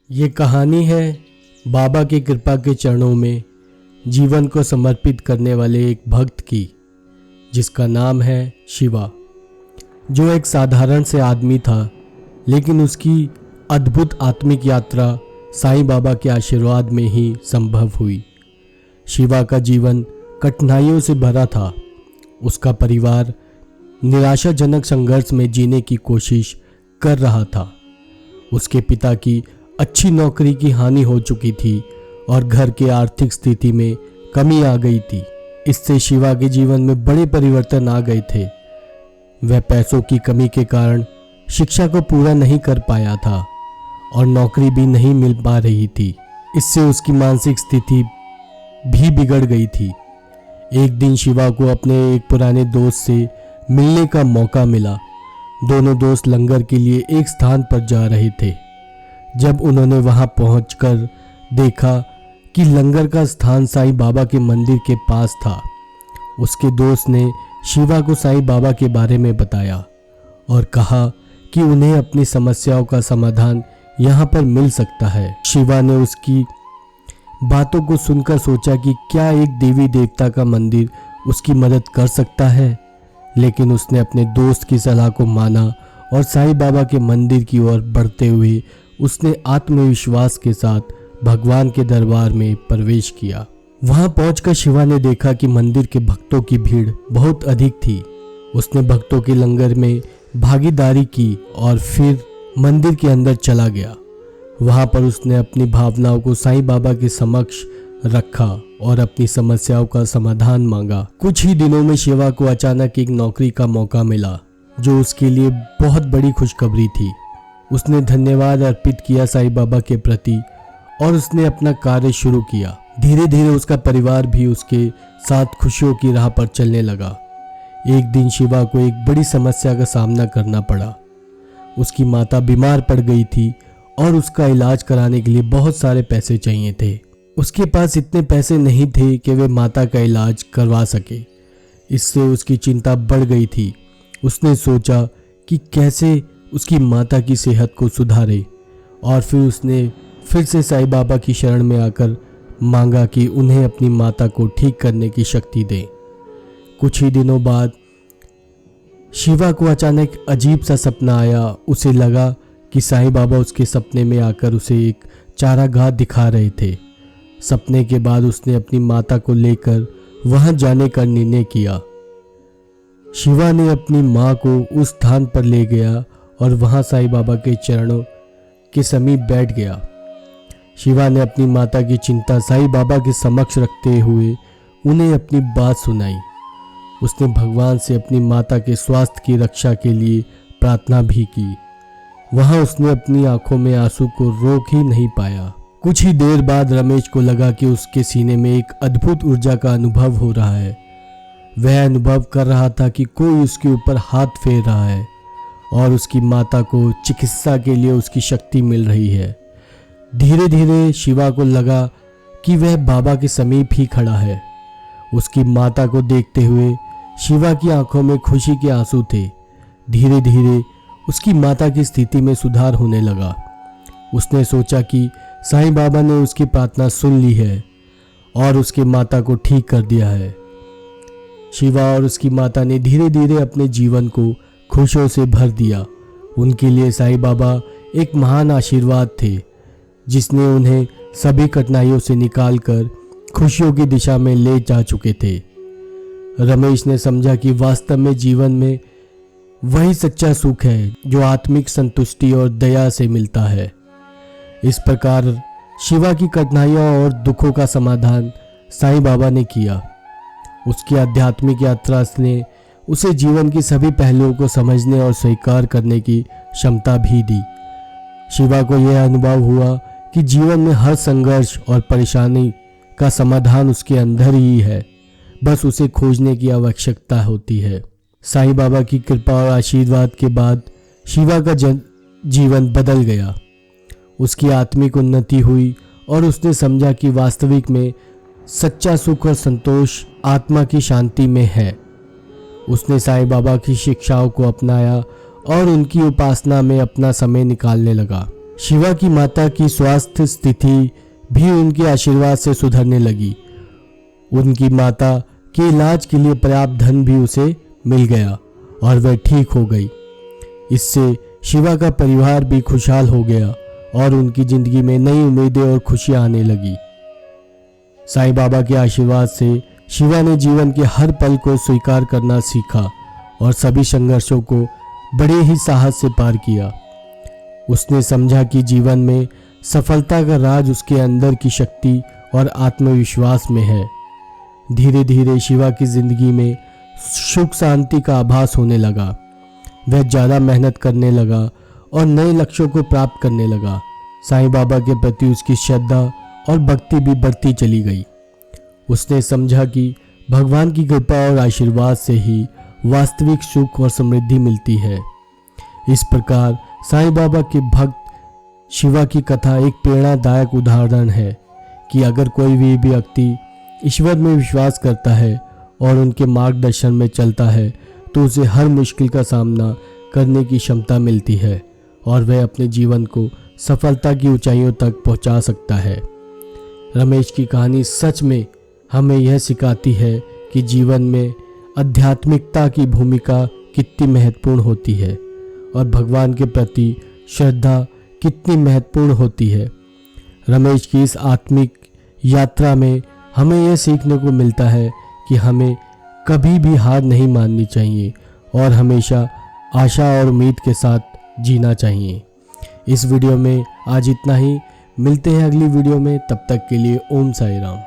ये कहानी है बाबा की कृपा के चरणों में जीवन को समर्पित करने वाले एक भक्त की, जिसका नाम है शिवा। जो एक साधारण से आदमी था, लेकिन उसकी अद्भुत आत्मिक यात्रा साईं बाबा के आशीर्वाद में ही संभव हुई। शिवा का जीवन कठिनाइयों से भरा था। उसका परिवार निराशाजनक संघर्ष में जीने की कोशिश कर रहा था। उसके पिता की अच्छी नौकरी की हानि हो चुकी थी और घर की आर्थिक स्थिति में कमी आ गई थी। इससे शिवा के जीवन में बड़े परिवर्तन आ गए थे। वह पैसों की कमी के कारण शिक्षा को पूरा नहीं कर पाया था और नौकरी भी नहीं मिल पा रही थी। इससे उसकी मानसिक स्थिति भी बिगड़ गई थी। एक दिन शिवा को अपने एक पुराने दोस्त से मिलने का मौका मिला। दोनों दोस्त लंगर के लिए एक स्थान पर जा रहे थे। जब उन्होंने वहां पहुंचकर देखा कि लंगर का स्थान साईं बाबा के मंदिर के पास था, उसके दोस्त ने शिवा को साईं बाबा के बारे में बताया और कहा कि उन्हें अपनी समस्याओं का समाधान यहाँ पर मिल सकता है। शिवा ने उसकी बातों को सुनकर सोचा कि क्या एक देवी देवता का मंदिर उसकी मदद कर सकता है, लेकिन उसने अपने दोस्त की सलाह को माना और साईं बाबा के मंदिर की ओर बढ़ते हुए उसने आत्मविश्वास के साथ भगवान के दरबार में प्रवेश किया। वहां पहुंचकर शिवा ने देखा कि मंदिर के भक्तों की भीड़ बहुत अधिक थी। उसने भक्तों के लंगर में भागीदारी की और फिर मंदिर के अंदर चला गया। वहां पर उसने अपनी भावनाओं को साईं बाबा के समक्ष रखा और अपनी समस्याओं का समाधान मांगा। कुछ ही दिनों में शिवा को अचानक एक नौकरी का मौका मिला, जो उसके लिए बहुत बड़ी खुशखबरी थी। उसने धन्यवाद अर्पित किया साईं बाबा के प्रति और उसने अपना कार्य शुरू किया। धीरे धीरे उसका परिवार भी उसके साथ खुशियों की राह पर चलने लगा। एक दिन शिवा को एक बड़ी समस्या का सामना करना पड़ा। उसकी माता बीमार पड़ गई थी और उसका इलाज कराने के लिए बहुत सारे पैसे चाहिए थे। उसके पास इतने पैसे नहीं थे कि वे माता का इलाज करवा सके। इससे उसकी चिंता बढ़ गई थी। उसने सोचा कि कैसे उसकी माता की सेहत को सुधारे और फिर उसने फिर से साईं बाबा की शरण में आकर मांगा कि उन्हें अपनी माता को ठीक करने की शक्ति दें। कुछ ही दिनों बाद शिवा को अचानक अजीब सा सपना आया। उसे लगा कि साईं बाबा उसके सपने में आकर उसे एक चारागाह दिखा रहे थे। सपने के बाद उसने अपनी माता को लेकर वहां जाने का निर्णय किया। शिवा ने अपनी मां को उस स्थान पर ले गया और वहां साईं बाबा के चरणों के समीप बैठ गया। शिवा ने अपनी माता की चिंता साईं बाबा के समक्ष रखते हुए उन्हें अपनी बात सुनाई। उसने भगवान से अपनी माता के स्वास्थ्य की रक्षा के लिए प्रार्थना भी की। वहां उसने अपनी आंखों में आंसू को रोक ही नहीं पाया। कुछ ही देर बाद रमेश को लगा कि उसके सीने में एक अद्भुत ऊर्जा का अनुभव हो रहा है। वह अनुभव कर रहा था कि कोई उसके ऊपर हाथ फेर रहा है और उसकी माता को चिकित्सा के लिए उसकी शक्ति मिल रही है। धीरे धीरे शिवा को लगा कि वह बाबा के समीप ही खड़ा है। उसकी माता को देखते हुए शिवा की आंखों में खुशी के आंसू थे। धीरे धीरे उसकी माता की स्थिति में सुधार होने लगा। उसने सोचा कि साईं बाबा ने उसकी प्रार्थना सुन ली है और उसकी माता को ठीक कर दिया है। शिवा और उसकी माता ने धीरे धीरे अपने जीवन को खुशियों से भर दिया। उनके लिए साईं बाबा एक महान आशीर्वाद थे, जिसने उन्हें सभी कठिनाइयों से निकालकर खुशियों की दिशा में ले जा चुके थे। रमेश ने समझा कि वास्तव में जीवन में वही सच्चा सुख है जो आत्मिक संतुष्टि और दया से मिलता है। इस प्रकार शिवा की कठिनाइयों और दुखों का समाधान साईं बाबा ने किया। उसकी आध्यात्मिक यात्रा ने उसे जीवन की सभी पहलुओं को समझने और स्वीकार करने की क्षमता भी दी। शिवा को यह अनुभव हुआ कि जीवन में हर संघर्ष और परेशानी का समाधान उसके अंदर ही है, बस उसे खोजने की आवश्यकता होती है। साईं बाबा की कृपा और आशीर्वाद के बाद शिवा का जीवन बदल गया। उसकी आत्मिक उन्नति हुई और उसने समझा कि वास्तविक में सच्चा सुख और संतोष आत्मा की शांति में है। उसने साईं बाबा की शिक्षाओं को अपनाया और उनकी उपासना में अपना समय निकालने लगा। शिवा की माता की स्वास्थ्य स्थिति भी उनके आशीर्वाद से सुधरने लगी। उनकी माता के इलाज के लिए पर्याप्त धन भी उसे मिल गया और वह ठीक हो गई। इससे शिवा का परिवार भी खुशहाल हो गया और उनकी जिंदगी में नई उम्मीदें और खुशियां आने लगी। साईं बाबा के आशीर्वाद से शिवा ने जीवन के हर पल को स्वीकार करना सीखा और सभी संघर्षों को बड़े ही साहस से पार किया। उसने समझा कि जीवन में सफलता का राज उसके अंदर की शक्ति और आत्मविश्वास में है। धीरे धीरे शिवा की जिंदगी में सुख शांति का आभास होने लगा। वह ज़्यादा मेहनत करने लगा और नए लक्ष्यों को प्राप्त करने लगा। साईं बाबा के प्रति उसकी श्रद्धा और भक्ति भी बढ़ती चली गई। उसने समझा कि भगवान की कृपा और आशीर्वाद से ही वास्तविक सुख और समृद्धि मिलती है। इस प्रकार साईं बाबा के भक्त शिवा की कथा एक प्रेरणादायक उदाहरण है कि अगर कोई भी व्यक्ति ईश्वर में विश्वास करता है और उनके मार्गदर्शन में चलता है तो उसे हर मुश्किल का सामना करने की क्षमता मिलती है और वह अपने जीवन को सफलता की ऊंचाइयों तक पहुंचा सकता है। रमेश की कहानी सच में हमें यह सिखाती है कि जीवन में आध्यात्मिकता की भूमिका कितनी महत्वपूर्ण होती है और भगवान के प्रति श्रद्धा कितनी महत्वपूर्ण होती है। रमेश की इस आत्मिक यात्रा में हमें यह सीखने को मिलता है कि हमें कभी भी हार नहीं माननी चाहिए और हमेशा आशा और उम्मीद के साथ जीना चाहिए। इस वीडियो में आज इतना ही। मिलते हैं अगली वीडियो में, तब तक के लिए ओम साई राम।